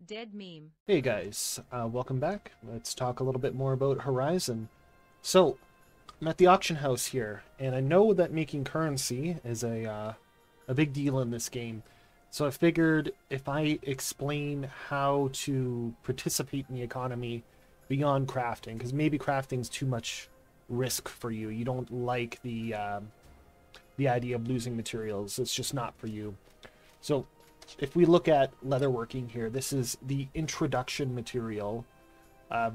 Dead meme. Hey guys, welcome back. Let's talk a little bit more about Horizon. So, I'm at the auction house here, and I know that making currency is a big deal in this game. So I figured if I explain how to participate in the economy beyond crafting, because maybe crafting's too much risk for you. You don't like the idea of losing materials. It's just not for you. So if we look at leatherworking here, this is the introduction material.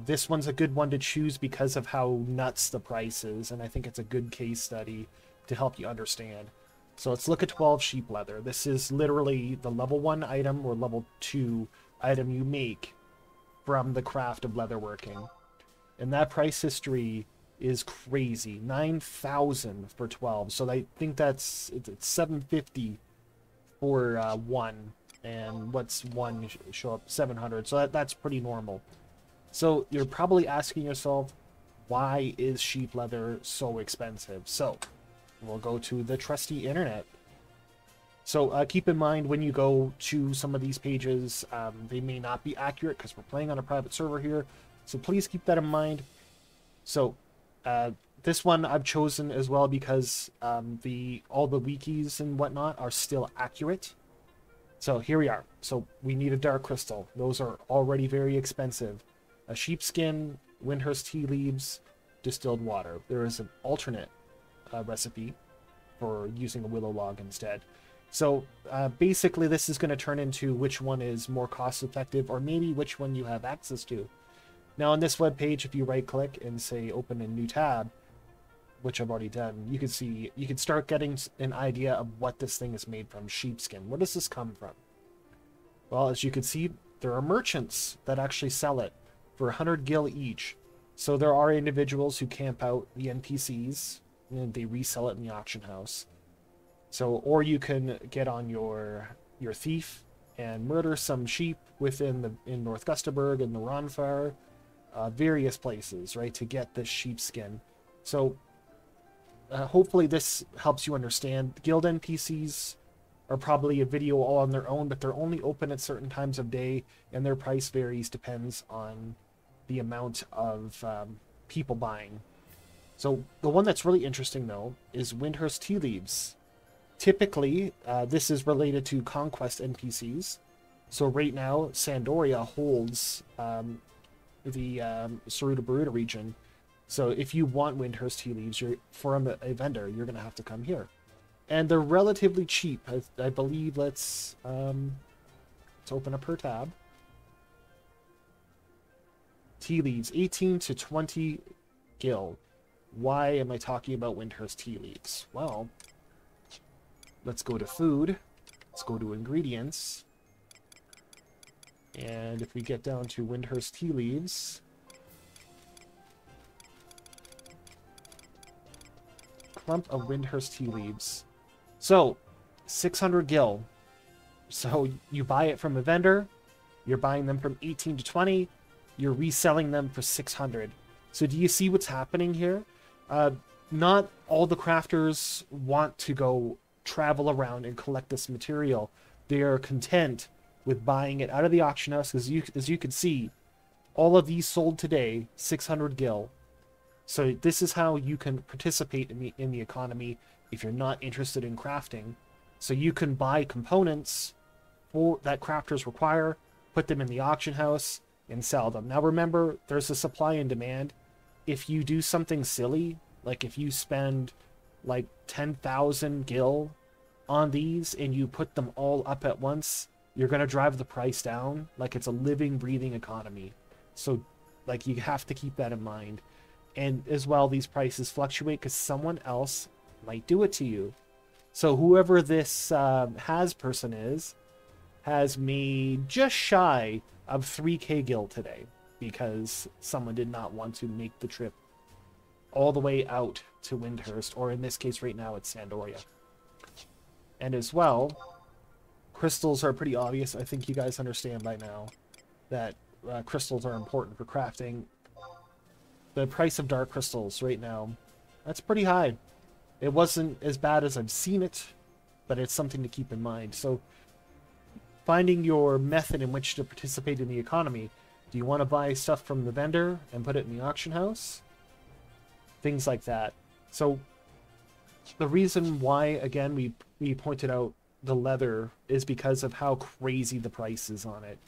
This one's a good one to choose because of how nuts the price is, and I think it's a good case study to help you understand. So let's look at 12 sheep leather. This is literally the level 1 item or level 2 item you make from the craft of leatherworking. And that price history is crazy. 9,000 for 12. So I think it's 750 for one, and what's one show up 700, so that's pretty normal. So you're probably asking yourself, why is sheep leather so expensive? So we'll go to the trusty internet. So keep in mind when you go to some of these pages, they may not be accurate because we're playing on a private server here, so please keep that in mind. So this one I've chosen as well because all the wikis and whatnot are still accurate. So here we are. So we need a dark crystal. Those are already very expensive. A sheepskin, Windhurst tea leaves, distilled water. There is an alternate recipe for using a willow log instead. So basically this is going to turn into which one is more cost effective, or maybe which one you have access to. Now on this web page, if you right click and say open a new tab, which I've already done, you can see, you can start getting an idea of what this thing is made from. Sheepskin. Where does this come from? Well, as you can see, there are merchants that actually sell it for 100 gil each. So there are individuals who camp out the NPCs and they resell it in the auction house. So, or you can get on your thief and murder some sheep in North Gustaberg and the Ronfar, various places, right, to get this sheepskin. So hopefully this helps you understand. Guild NPCs are probably a video all on their own, but they're only open at certain times of day, and their price varies, depends on the amount of people buying. So the one that's really interesting, though, is Windhurst tea leaves. Typically, this is related to conquest NPCs. So right now, Sandoria holds the Saruta Baruta region. So if you want Windhurst tea leaves, from a vendor, you're going to have to come here. And they're relatively cheap. I believe, let's open up her tab. Tea leaves, 18 to 20 gil. Why am I talking about Windhurst tea leaves? Well, let's go to food. Let's go to ingredients. And if we get down to Windhurst tea leaves, clump of Windhurst tea leaves. So, 600 gil. So you buy it from a vendor, you're buying them from 18 to 20, you're reselling them for 600. So do you see what's happening here? Not all the crafters want to go travel around and collect this material. They are content with buying it out of the auction house, because as you can see, all of these sold today, 600 gil. So this is how you can participate in the economy if you're not interested in crafting. So you can buy components that crafters require, put them in the auction house, and sell them. Now remember, there's a supply and demand. If you do something silly, like if you spend like 10,000 gil on these and you put them all up at once, you're going to drive the price down. Like, it's a living, breathing economy. So like, you have to keep that in mind. And as well, these prices fluctuate because someone else might do it to you. So whoever this has person is, has made just shy of 3k gil today, because someone did not want to make the trip all the way out to Windhurst, or in this case right now it's Sandoria. And as well, crystals are pretty obvious. I think you guys understand by now that crystals are important for crafting. The price of dark crystals right now, that's pretty high. It wasn't as bad as I've seen it, but it's something to keep in mind. So finding your method in which to participate in the economy. Do you want to buy stuff from the vendor and put it in the auction house? Things like that. So the reason why, again, we pointed out the leather is because of how crazy the price is on it.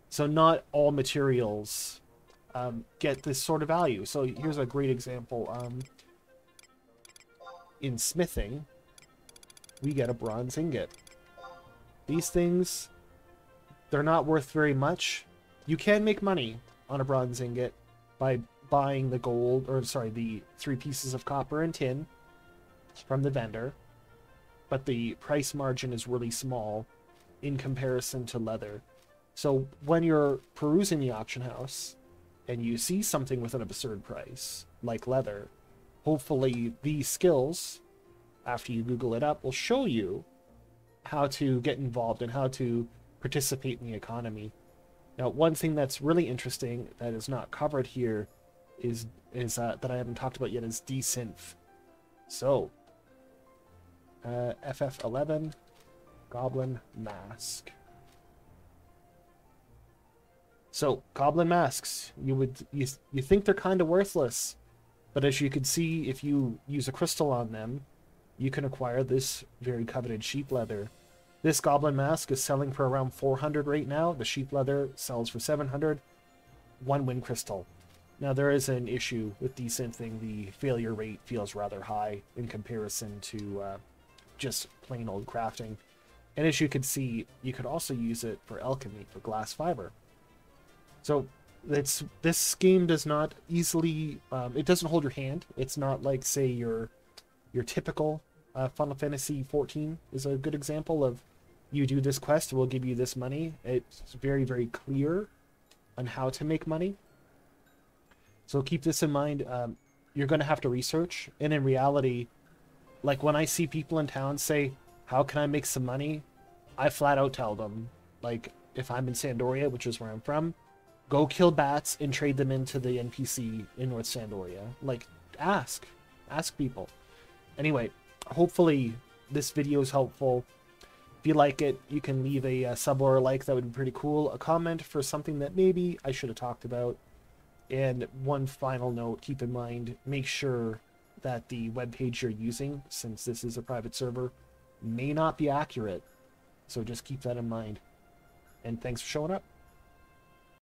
So not all materials get this sort of value. So here's a great example. In smithing, we get a bronze ingot. These things, they're not worth very much. You can make money on a bronze ingot by buying the gold, or sorry, the 3 pieces of copper and tin from the vendor, but the price margin is really small in comparison to leather. So when you're perusing the auction house and you see something with an absurd price, like leather, hopefully these skills, after you Google it up, will show you how to get involved and how to participate in the economy. Now, one thing that's really interesting that is not covered here is that I haven't talked about yet is desynth. So, FF11, Goblin Mask. So, Goblin Masks, you think they're kind of worthless, but as you can see, if you use a crystal on them, you can acquire this very coveted sheep leather. This Goblin Mask is selling for around 400 right now. The sheep leather sells for 700. 1 win crystal. Now, there is an issue with desynthing. The failure rate feels rather high in comparison to just plain old crafting. And as you can see, you could also use it for alchemy, for glass fiber. So this game does not easily, it doesn't hold your hand. It's not like, say, your typical Final Fantasy 14 is a good example of, you do this quest, we'll give you this money. It's very, very clear on how to make money. So keep this in mind. You're going to have to research. And in reality, like when I see people in town say, how can I make some money? I flat out tell them, like, if I'm in Sandoria, which is where I'm from, go kill bats and trade them into the NPC in North Sandoria. Like, ask people. Anyway, hopefully this video is helpful. If you like it, you can leave a sub or a like. That would be pretty cool. A comment for something that maybe I should have talked about. And one final note, keep in mind, make sure that the webpage you're using, since this is a private server, may not be accurate. So just keep that in mind. And thanks for showing up.